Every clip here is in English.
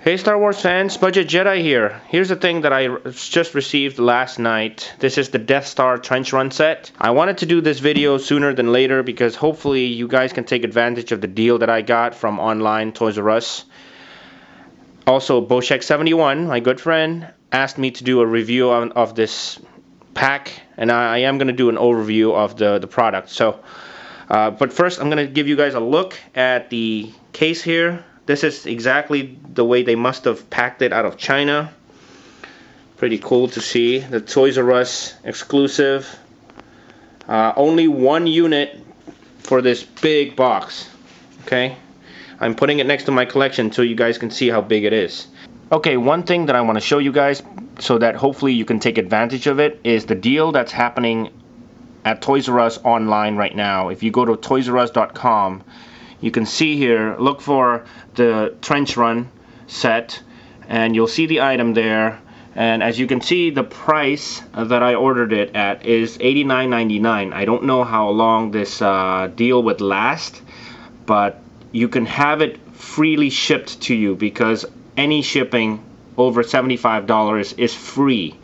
Hey Star Wars fans, Budget Jedi here. Here's the thing that I just received last night. This is the Death Star trench run set. I wanted to do this video sooner than later because hopefully you guys can take advantage of the deal that I got from online Toys R Us. Also, Boshek71, my good friend, asked me to do a review of this pack, and I am going to do an overview of the product. So, but first I'm going to give you guys a look at the case here. This is exactly the way they must have packed it out of China. Pretty cool to see. The Toys R Us exclusive. Only one unit for this big box. Okay, I'm putting it next to my collection so you guys can see how big it is. Okay, one thing that I want to show you guys so that hopefully you can take advantage of it is the deal that's happening at Toys R Us online right now. If you go to toysrus.com, you can see here, look for the trench run set, and you'll see the item there. And as you can see, the price that I ordered it at is $89.99. I don't know how long this deal would last, but you can have it freely shipped to you because any shipping over $75 is free.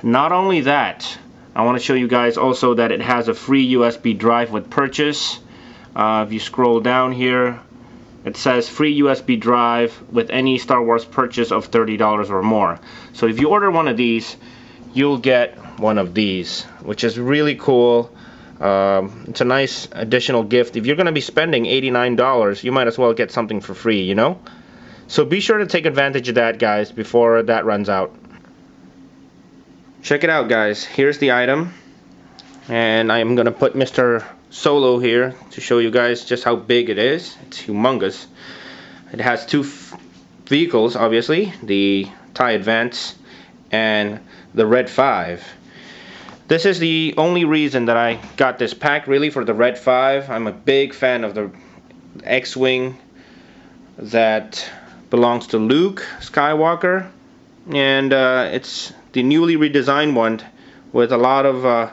Not only that, I want to show you guys also that it has a free USB drive with purchase. If you scroll down here, it says free USB drive with any Star Wars purchase of $30 or more. So if you order one of these, you'll get one of these, which is really cool. It's a nice additional gift. If you're going to be spending $89, you might as well get something for free, you know? So be sure to take advantage of that, guys, before that runs out. Check it out, guys. Here's the item. And I'm going to put Mr. Solo here to show you guys just how big it is. It's humongous. It has two vehicles, obviously, the TIE Advance and the Red 5. This is the only reason that I got this pack, really, for the Red 5. I'm a big fan of the X-Wing that belongs to Luke Skywalker, and it's the newly redesigned one with a lot of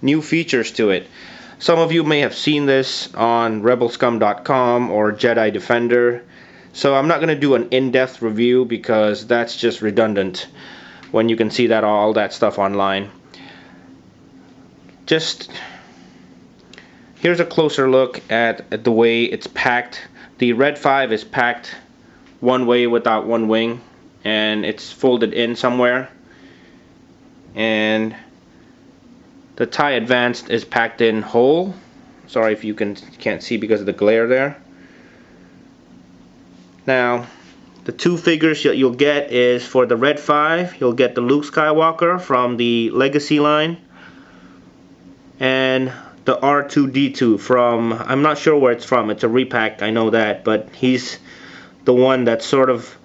new features to it. Some of you may have seen this on rebelscum.com or Jedi Defender, so I'm not going to do an in-depth review because that's just redundant when you can see that all that stuff online. Just here's a closer look at the way it's packed. The Red 5 is packed one way without one wing, and it's folded in somewhere, and the TIE Advanced is packed in whole. Sorry if you can't see because of the glare there. Now, the two figures you'll get is for the Red 5, you'll get the Luke Skywalker from the Legacy line, and the R2-D2 from, I'm not sure where it's from, it's a repack, I know that, but he's the one that's sort of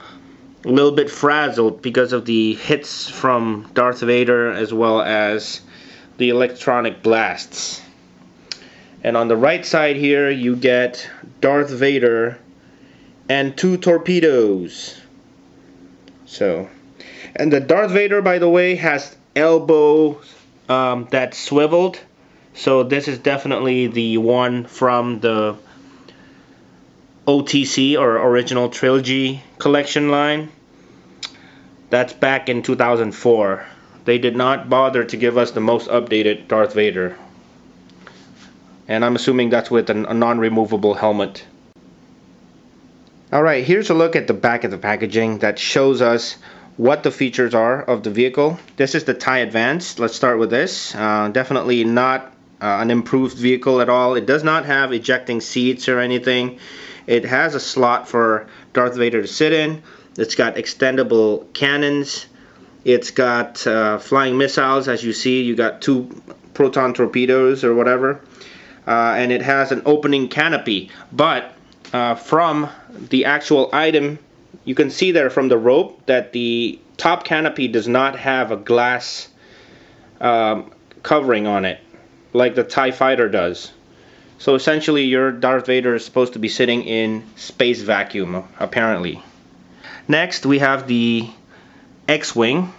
a little bit frazzled because of the hits from Darth Vader as well as the electronic blasts. And on the right side here you get Darth Vader and two torpedoes. So, and the Darth Vader, by the way, has elbows that's swiveled, so this is definitely the one from the OTC or Original Trilogy collection line. That's back in 2004. They did not bother to give us the most updated Darth Vader. And I'm assuming that's with a non-removable helmet. Alright, here's a look at the back of the packaging that shows us what the features are of the vehicle. This is the TIE Advance. Let's start with this. Definitely not an improved vehicle at all. It does not have ejecting seats or anything. It has a slot for Darth Vader to sit in. It's got extendable cannons. It's got flying missiles, as you see. You got two proton torpedoes or whatever. And it has an opening canopy. But from the actual item, you can see there from the rope that the top canopy does not have a glass covering on it, like the TIE Fighter does. So essentially your Darth Vader is supposed to be sitting in space vacuum, apparently. Next we have the X-Wing.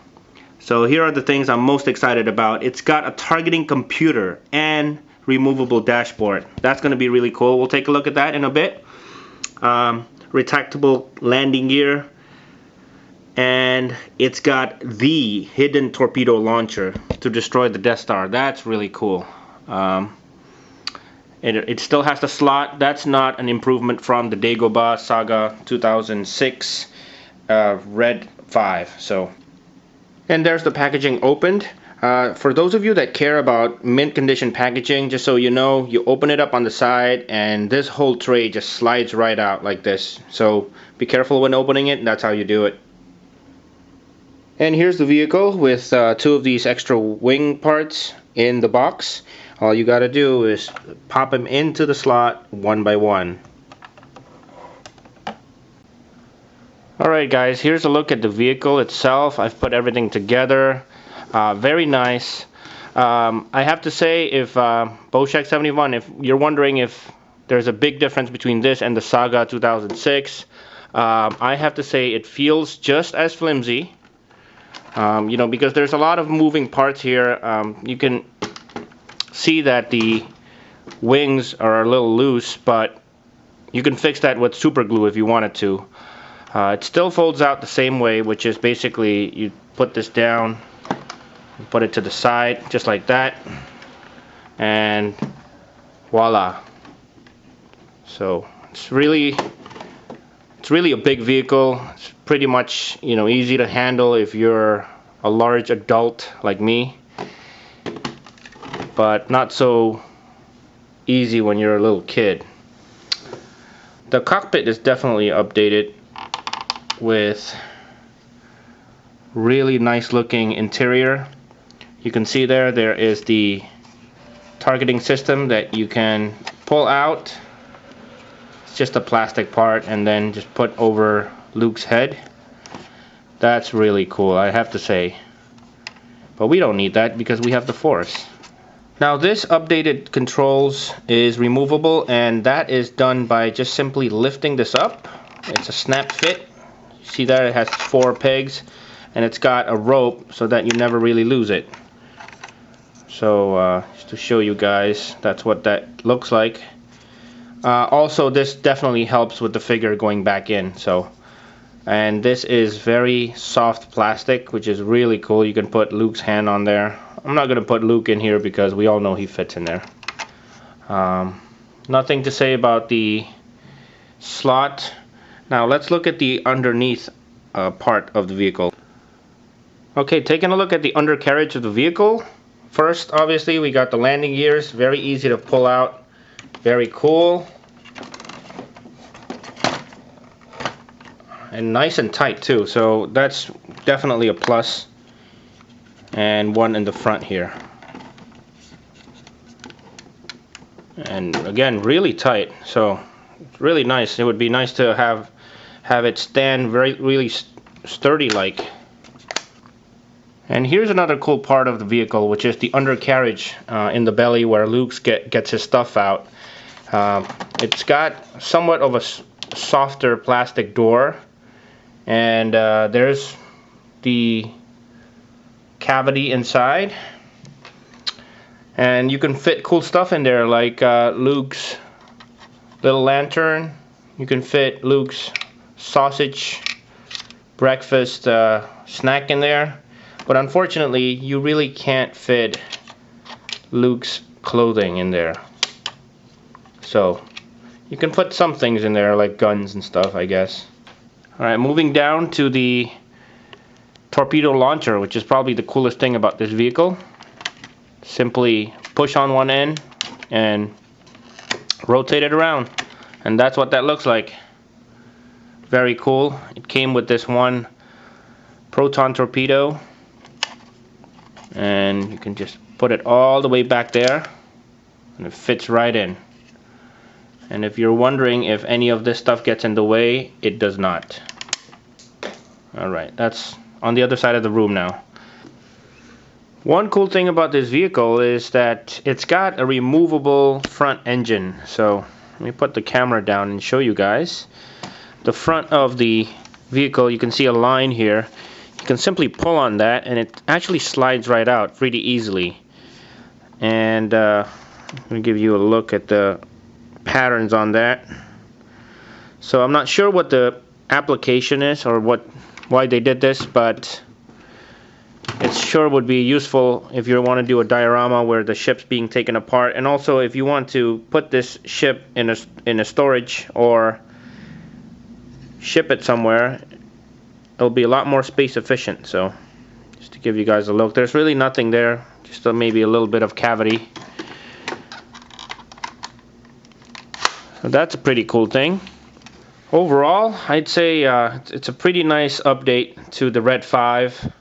So here are the things I'm most excited about. It's got a targeting computer and removable dashboard. That's going to be really cool. We'll take a look at that in a bit. Retractable landing gear. and it's got the hidden torpedo launcher to destroy the Death Star. That's really cool. It still has the slot. That's not an improvement from the Dagobah Saga 2006 Red 5. So, and there's the packaging opened. For those of you that care about mint condition packaging, just so you know, you open it up on the side and this whole tray just slides right out like this. So be careful when opening it, and that's how you do it. And here's the vehicle with 2 of these extra wing parts in the box. All you gotta do is pop them into the slot one by one. Alright guys, here's a look at the vehicle itself. I've put everything together. Very nice. I have to say, if Boshek71, if you're wondering if there's a big difference between this and the Saga 2006, I have to say it feels just as flimsy. You know, because there's a lot of moving parts here. You can see that the wings are a little loose, but you can fix that with super glue if you wanted to. It still folds out the same way, which is basically you put this down, put it to the side just like that, and voila. So it's really a big vehicle. It's pretty much, you know, easy to handle if you're a large adult like me, but not so easy when you're a little kid. The cockpit is definitely updated with really nice looking interior. You can see there is the targeting system that you can pull out. It's just a plastic part and then just put over Luke's head. That's really cool, I have to say. But we don't need that because we have the Force. Now this updated controls is removable, and that is done by just simply lifting this up. It's a snap fit. You see there, it has 4 pegs, and it's got a rope so that you never really lose it. So just to show you guys, that's what that looks like. Also, this definitely helps with the figure going back in. So, and this is very soft plastic, which is really cool. You can put Luke's hand on there. I'm not going to put Luke in here because we all know he fits in there. Nothing to say about the slot. Now let's look at the underneath part of the vehicle. Okay, taking a look at the undercarriage of the vehicle. First, obviously, we got the landing gears. Very easy to pull out. Very cool. And nice and tight too, so that's definitely a plus. And one in the front here. And again, really tight, so it's really nice. It would be nice to have it stand really sturdy like. And here's another cool part of the vehicle, which is the undercarriage in the belly where Luke gets his stuff out. It's got somewhat of a softer plastic door, and there's the cavity inside, and you can fit cool stuff in there, like Luke's little lantern. You can fit Luke's sausage breakfast snack in there, but unfortunately you really can't fit Luke's clothing in there. So you can put some things in there like guns and stuff, I guess. Alright, moving down to the torpedo launcher, which is probably the coolest thing about this vehicle. Simply push on one end and rotate it around, and that's what that looks like. Very cool. It came with this one proton torpedo, and you can just put it all the way back there and it fits right in. And if you're wondering if any of this stuff gets in the way, it does not. Alright, that's on the other side of the room now. One cool thing about this vehicle is that it's got a removable front engine. So let me put the camera down and show you guys. The front of the vehicle, you can see a line here. You can simply pull on that and it actually slides right out pretty easily. And let me give you a look at the patterns on that. So I'm not sure what the application is or what why they did this, but it sure would be useful if you want to do a diorama where the ship's being taken apart, and also if you want to put this ship in a storage or ship it somewhere, it'll be a lot more space efficient. So just to give you guys a look, there's really nothing there, just maybe a little bit of cavity. So that's a pretty cool thing. Overall, I'd say it's a pretty nice update to the Red 5.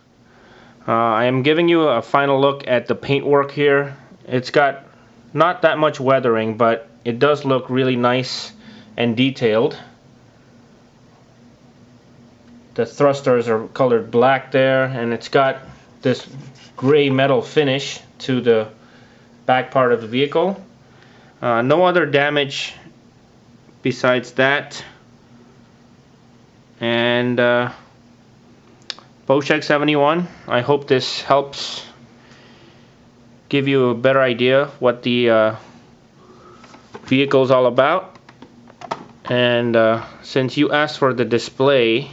I am giving you a final look at the paintwork here. It's got not that much weathering, but it does look really nice and detailed. The thrusters are colored black there, and it's got this gray metal finish to the back part of the vehicle. No other damage besides that. And Bochek 71, I hope this helps give you a better idea what the vehicle is all about. And since you asked for the display,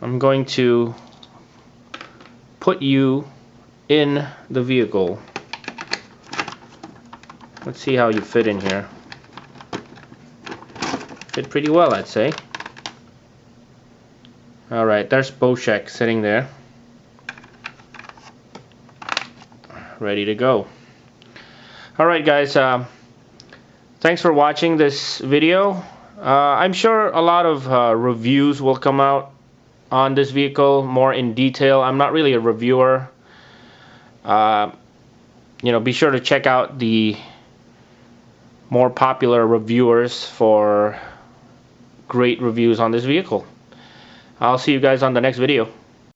I'm going to put you in the vehicle. Let's see how you fit in here. Fit pretty well, I'd say. Alright, there's Bochek sitting there, ready to go. Alright guys, thanks for watching this video. I'm sure a lot of reviews will come out on this vehicle more in detail. I'm not really a reviewer. You know, be sure to check out the more popular reviewers for great reviews on this vehicle. I'll see you guys on the next video.